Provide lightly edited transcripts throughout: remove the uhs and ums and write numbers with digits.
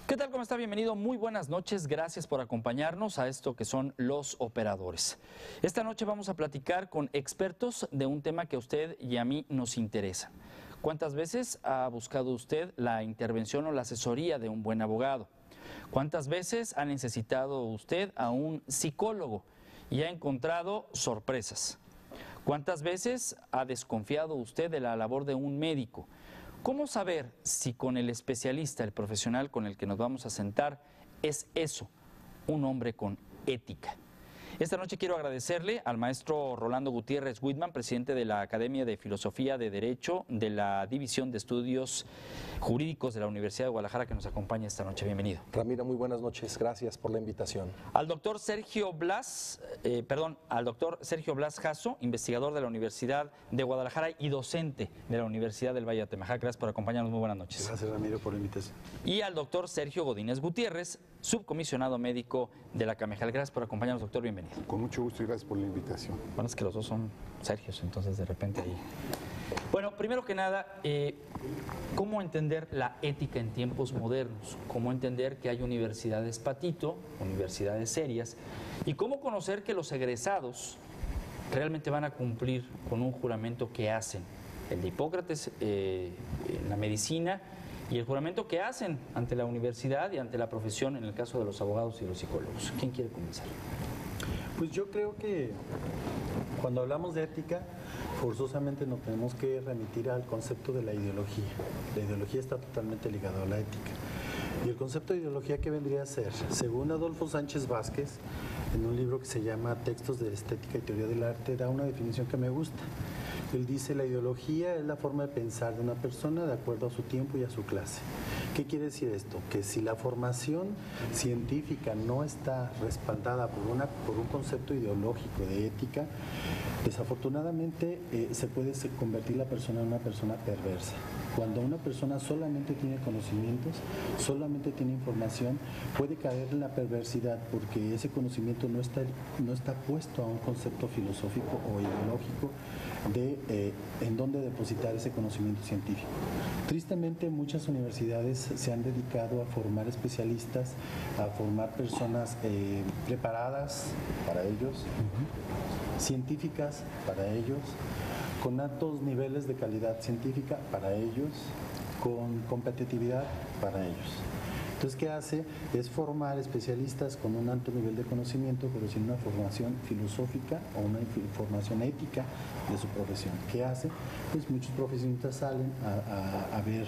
¿Qué tal? ¿Cómo está? Bienvenido. Muy buenas noches. Gracias por acompañarnos a esto que son los operadores. Esta noche vamos a platicar con expertos de un tema que a usted y a mí nos interesa. ¿Cuántas veces ha buscado usted la intervención o la asesoría de un buen abogado? ¿Cuántas veces ha necesitado usted a un psicólogo y ha encontrado sorpresas? ¿Cuántas veces ha desconfiado usted de la labor de un médico? ¿Cómo saber si con el especialista, el profesional con el que nos vamos a sentar, es eso, un hombre con ética? Esta noche quiero agradecerle al maestro Rolando Gutiérrez Whitman, presidente de la Academia de Filosofía de Derecho de la División de Estudios Jurídicos de la Universidad de Guadalajara, que nos acompaña esta noche. Bienvenido. Ramiro, muy buenas noches. Gracias por la invitación. Al doctor Sergio Blas Jasso, investigador de la Universidad de Guadalajara y docente de la Universidad del Valle de Atemajac. Gracias por acompañarnos. Muy buenas noches. Gracias, Ramiro, por la invitación. Y al doctor Sergio Godínez Gutiérrez, subcomisionado médico de la Camejal. Gracias por acompañarnos, doctor. Bienvenido. Con mucho gusto y gracias por la invitación. Bueno, es que los dos son Sergios, entonces de repente ahí. Bueno, primero que nada, ¿cómo entender la ética en tiempos modernos? ¿Cómo entender que hay universidades patito, universidades serias? ¿Y cómo conocer que los egresados realmente van a cumplir con un juramento que hacen? El de Hipócrates en la medicina y el juramento que hacen ante la universidad y ante la profesión, en el caso de los abogados y los psicólogos. ¿Quién quiere comenzar? Pues yo creo que cuando hablamos de ética, forzosamente nos tenemos que remitir al concepto de la ideología. La ideología está totalmente ligada a la ética. Y el concepto de ideología, ¿qué vendría a ser? Según Adolfo Sánchez Vázquez, en un libro que se llama Textos de Estética y Teoría del Arte, da una definición que me gusta. Él dice: la ideología es la forma de pensar de una persona de acuerdo a su tiempo y a su clase. ¿Qué quiere decir esto? Que si la formación científica no está respaldada por un concepto ideológico de ética, desafortunadamente se puede convertir la persona en una persona perversa. Cuando una persona solamente tiene conocimientos, solamente tiene información, puede caer en la perversidad porque ese conocimiento no está puesto a un concepto filosófico o ideológico de en dónde depositar ese conocimiento científico. Tristemente, muchas universidades se han dedicado a formar especialistas, a formar personas preparadas para ellos, científicas para ellos, con altos niveles de calidad científica para ellos, con competitividad para ellos. Entonces, ¿qué hace? Es formar especialistas con un alto nivel de conocimiento, pero sin una formación filosófica o una formación ética de su profesión. ¿Qué hace? Pues muchos profesionistas salen a ver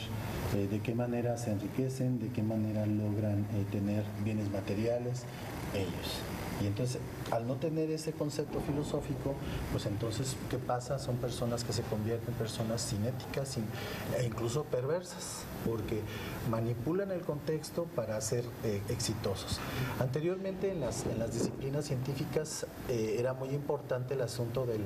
de qué manera se enriquecen, de qué manera logran tener bienes materiales ellos. Y entonces, al no tener ese concepto filosófico, pues entonces, ¿qué pasa? Son personas que se convierten en personas sin ética, e incluso perversas, porque manipulan el contexto para ser exitosos. Anteriormente, en las disciplinas científicas, era muy importante el asunto de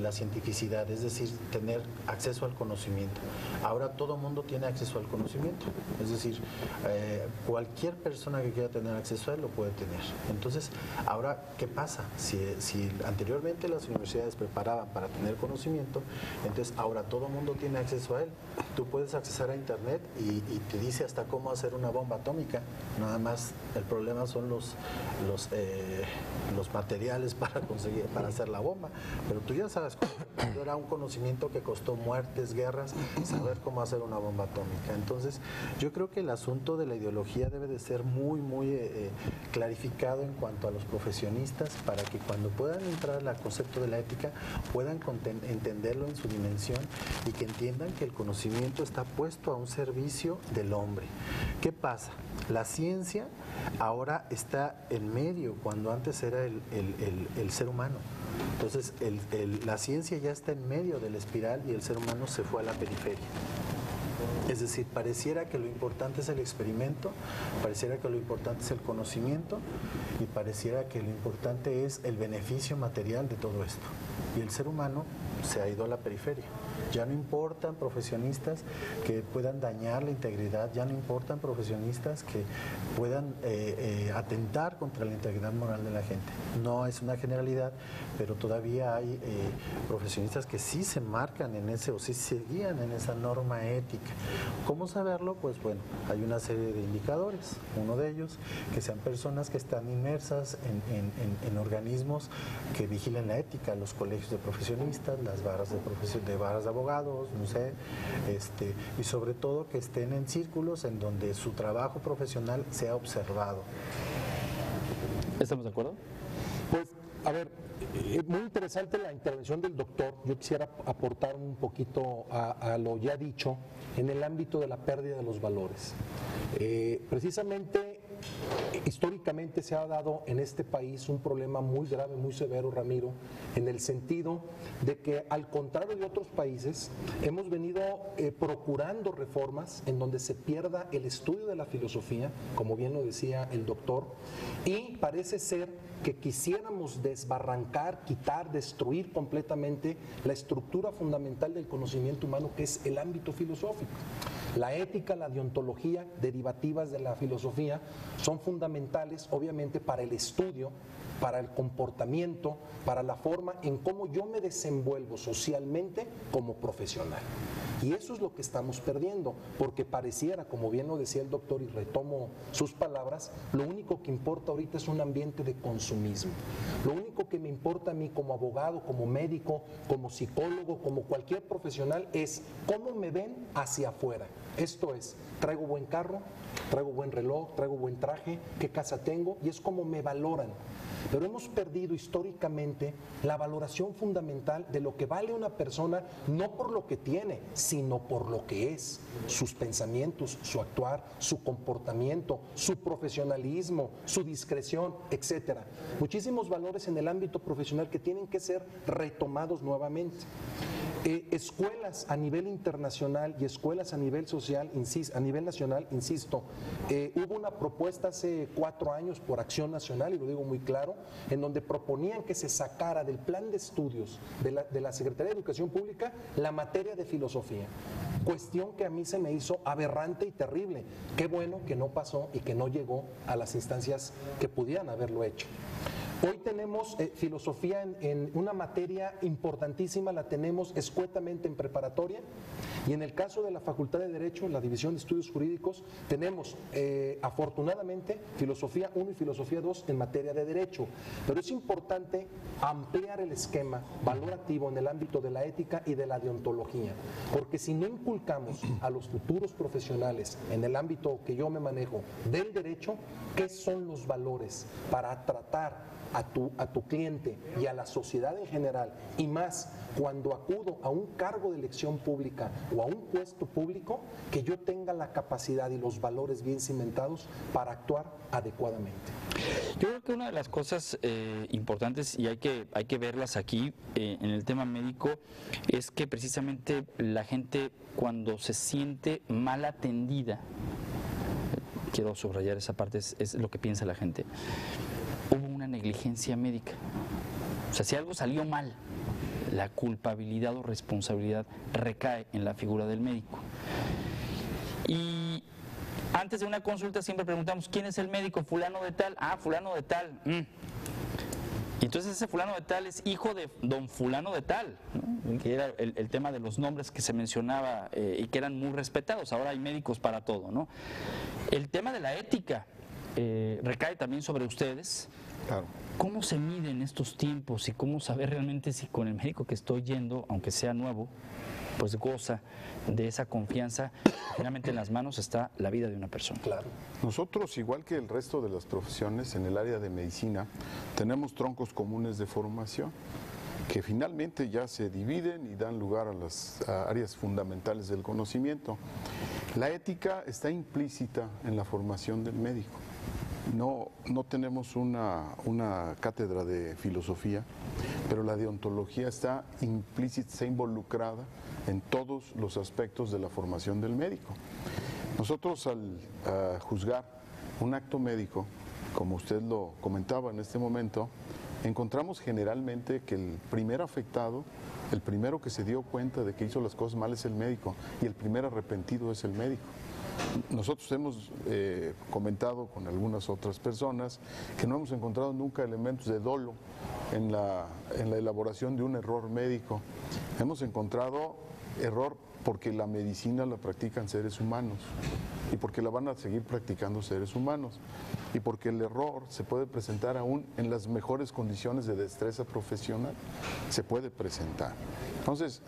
la cientificidad, es decir, tener acceso al conocimiento. Ahora todo el mundo tiene acceso al conocimiento, es decir, cualquier persona que quiera tener acceso a él lo puede tener. Entonces, ahora, ¿qué pasa? Si anteriormente las universidades preparaban para tener conocimiento, entonces ahora todo el mundo tiene acceso a él. Tú puedes accesar a internet y te dice hasta cómo hacer una bomba atómica. Nada más el problema son los materiales para hacer la bomba. Pero tú ya sabes, era un conocimiento que costó muertes, guerras, saber cómo hacer una bomba atómica. Entonces, yo creo que el asunto de la ideología debe de ser muy clarificado en cuanto a los profesionistas, para que cuando puedan entrar al concepto de la ética puedan entenderlo en su dimensión y que entiendan que el conocimiento está puesto a un servicio del hombre. ¿Qué pasa? La ciencia ahora está en medio, cuando antes era el ser humano. Entonces la ciencia ya está en medio de la espiral y el ser humano se fue a la periferia. Es decir, pareciera que lo importante es el experimento, pareciera que lo importante es el conocimiento y pareciera que lo importante es el beneficio material de todo esto. y el ser humano se ha ido a la periferia. Ya no importan profesionistas que puedan dañar la integridad, ya no importan profesionistas que puedan atentar contra la integridad moral de la gente. No es una generalidad, pero todavía hay profesionistas que sí se marcan en ese o sí se guían en esa norma ética. ¿Cómo saberlo? Pues bueno, hay una serie de indicadores. Uno de ellos, que sean personas que están inmersas en organismos que vigilen la ética, los colegios de profesionistas, las varas de abogados, no sé, y sobre todo que estén en círculos en donde su trabajo profesional sea observado. ¿Estamos de acuerdo? Pues, a ver, muy interesante la intervención del doctor. Yo quisiera aportar un poquito a lo ya dicho en el ámbito de la pérdida de los valores. Precisamente, históricamente se ha dado en este país un problema muy grave, muy severo, Ramiro, en el sentido de que, al contrario de otros países, hemos venido procurando reformas en donde se pierda el estudio de la filosofía, como bien lo decía el doctor, y parece ser que quisiéramos desbarrancar, quitar, destruir completamente la estructura fundamental del conocimiento humano, que es el ámbito filosófico. La ética, la deontología, derivativas de la filosofía, son fundamentales, obviamente, para el estudio, para el comportamiento, para la forma en cómo yo me desenvuelvo socialmente como profesional. Y eso es lo que estamos perdiendo, porque pareciera, como bien lo decía el doctor, y retomo sus palabras, lo único que importa ahorita es un ambiente de consumismo. Lo único que me importa a mí como abogado, como médico, como psicólogo, como cualquier profesional, es cómo me ven hacia afuera. Esto es, traigo buen carro, traigo buen reloj, traigo buen traje, qué casa tengo, y es como me valoran. Pero hemos perdido históricamente la valoración fundamental de lo que vale una persona, no por lo que tiene, sino por lo que es, sus pensamientos, su actuar, su comportamiento, su profesionalismo, su discreción, etcétera. Muchísimos valores en el ámbito profesional que tienen que ser retomados nuevamente. Escuelas a nivel internacional y escuelas a nivel social, a nivel nacional, insisto, hubo una propuesta hace 4 años por Acción Nacional, y lo digo muy claro, en donde proponían que se sacara del plan de estudios de la Secretaría de Educación Pública la materia de filosofía. Cuestión que a mí se me hizo aberrante y terrible. Qué bueno que no pasó y que no llegó a las instancias que pudieran haberlo hecho. Hoy tenemos filosofía en una materia importantísima, la tenemos escuetamente en preparatoria, y en el caso de la Facultad de Derecho, la División de Estudios Jurídicos, tenemos afortunadamente filosofía 1 y filosofía 2 en materia de derecho, pero es importante ampliar el esquema valorativo en el ámbito de la ética y de la deontología, porque si no inculcamos a los futuros profesionales en el ámbito que yo me manejo del derecho, ¿qué son los valores para tratar a tu cliente y a la sociedad en general, y más cuando acudo a un cargo de elección pública o a un puesto público, que yo tenga la capacidad y los valores bien cimentados para actuar adecuadamente? Yo creo que una de las cosas importantes, y hay que verlas aquí en el tema médico, es que precisamente la gente, cuando se siente mal atendida, quiero subrayar esa parte, es lo que piensa la gente, hubo una negligencia médica. O sea, si algo salió mal, la culpabilidad o responsabilidad recae en la figura del médico. Y antes de una consulta siempre preguntamos, ¿quién es el médico? Fulano de tal. Ah, fulano de tal. Y entonces ese fulano de tal es hijo de don fulano de tal, ¿no? Que era el tema de los nombres que se mencionaba y que eran muy respetados. Ahora hay médicos para todo, ¿no? El tema de la ética recae también sobre ustedes. Claro. ¿Cómo se mide en estos tiempos y cómo saber realmente si con el médico que estoy yendo, aunque sea nuevo, pues goza de esa confianza? Finalmente en las manos está la vida de una persona. Claro. Nosotros, igual que el resto de las profesiones en el área de medicina, tenemos troncos comunes de formación que finalmente ya se dividen y dan lugar a las áreas fundamentales del conocimiento. La ética está implícita en la formación del médico. No tenemos una cátedra de filosofía, pero la deontología está implícita, está involucrada en todos los aspectos de la formación del médico. Nosotros, al juzgar un acto médico, como usted lo comentaba en este momento, encontramos generalmente que el primer afectado, el primero que se dio cuenta de que hizo las cosas mal es el médico y el primer arrepentido es el médico. Nosotros hemos comentado con algunas otras personas que no hemos encontrado nunca elementos de dolo en la elaboración de un error médico. Hemos encontrado error porque la medicina la practican seres humanos y porque la van a seguir practicando seres humanos y porque el error se puede presentar aún en las mejores condiciones de destreza profesional, se puede presentar. Entonces,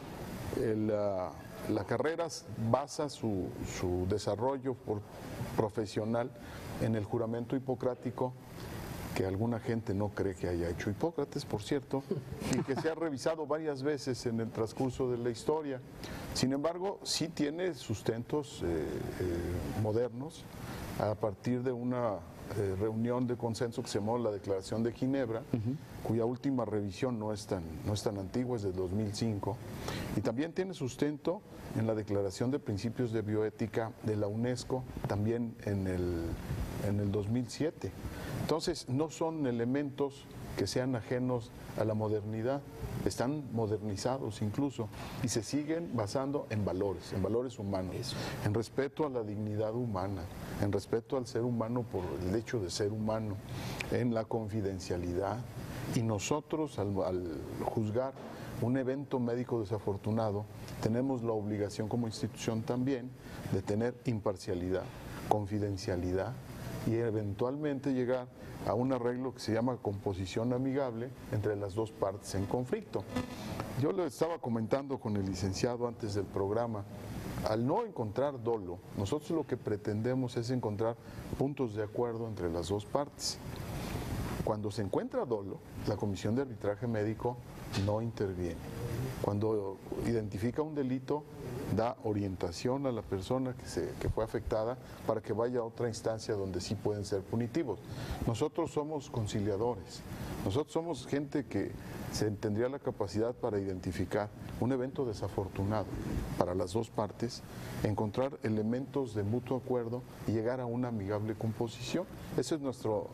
la carrera basa su desarrollo profesional en el juramento hipocrático, que alguna gente no cree que haya hecho Hipócrates, por cierto, y que se ha revisado varias veces en el transcurso de la historia. Sin embargo, sí tiene sustentos modernos a partir de una reunión de consenso que se llamó la Declaración de Ginebra, cuya última revisión no es tan antigua, es de 2005, y también tiene sustento en la Declaración de Principios de Bioética de la UNESCO, también en el 2007. Entonces, no son elementos que sean ajenos a la modernidad, están modernizados incluso y se siguen basando en valores humanos, en respeto a la dignidad humana, en respeto al ser humano por el hecho de ser humano, en la confidencialidad. Y nosotros, al juzgar un evento médico desafortunado, tenemos la obligación como institución también de tener imparcialidad, confidencialidad y eventualmente llegar a un arreglo que se llama composición amigable entre las dos partes en conflicto. Yo le estaba comentando con el licenciado antes del programa, al no encontrar dolo, nosotros lo que pretendemos es encontrar puntos de acuerdo entre las dos partes. Cuando se encuentra dolo, la Comisión de Arbitraje Médico no interviene. Cuando identifica un delito, da orientación a la persona que fue afectada para que vaya a otra instancia donde sí pueden ser punitivos. Nosotros somos conciliadores, nosotros somos gente que tendría la capacidad para identificar un evento desafortunado para las dos partes, encontrar elementos de mutuo acuerdo y llegar a una amigable composición. Ese es nuestro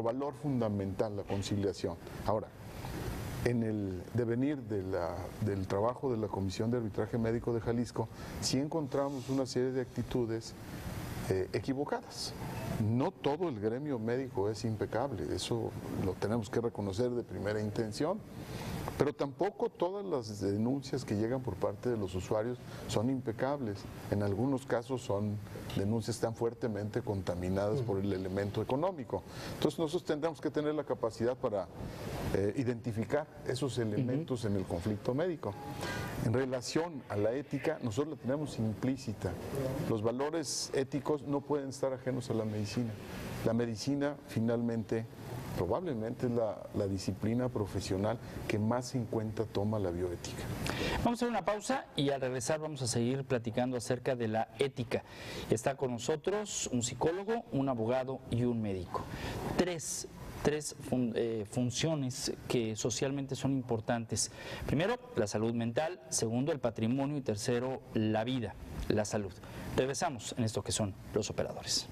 valor fundamental, la conciliación. Ahora, en el devenir del trabajo de la Comisión de Arbitraje Médico de Jalisco, sí encontramos una serie de actitudes equivocadas. No todo el gremio médico es impecable, eso lo tenemos que reconocer de primera intención, pero tampoco todas las denuncias que llegan por parte de los usuarios son impecables. En algunos casos son denuncias tan fuertemente contaminadas por el elemento económico. Entonces nosotros tendremos que tener la capacidad para identificar esos elementos en el conflicto médico. En relación a la ética, nosotros la tenemos implícita. Los valores éticos no pueden estar ajenos a la medicina. La medicina finalmente probablemente es la disciplina profesional que más en cuenta toma la bioética. Vamos a hacer una pausa y al regresar vamos a seguir platicando acerca de la ética. Está con nosotros un psicólogo, un abogado y un médico. Tres funciones que socialmente son importantes. Primero, la salud mental. Segundo, el patrimonio. Y tercero, la vida, la salud. Regresamos en esto que son los operadores.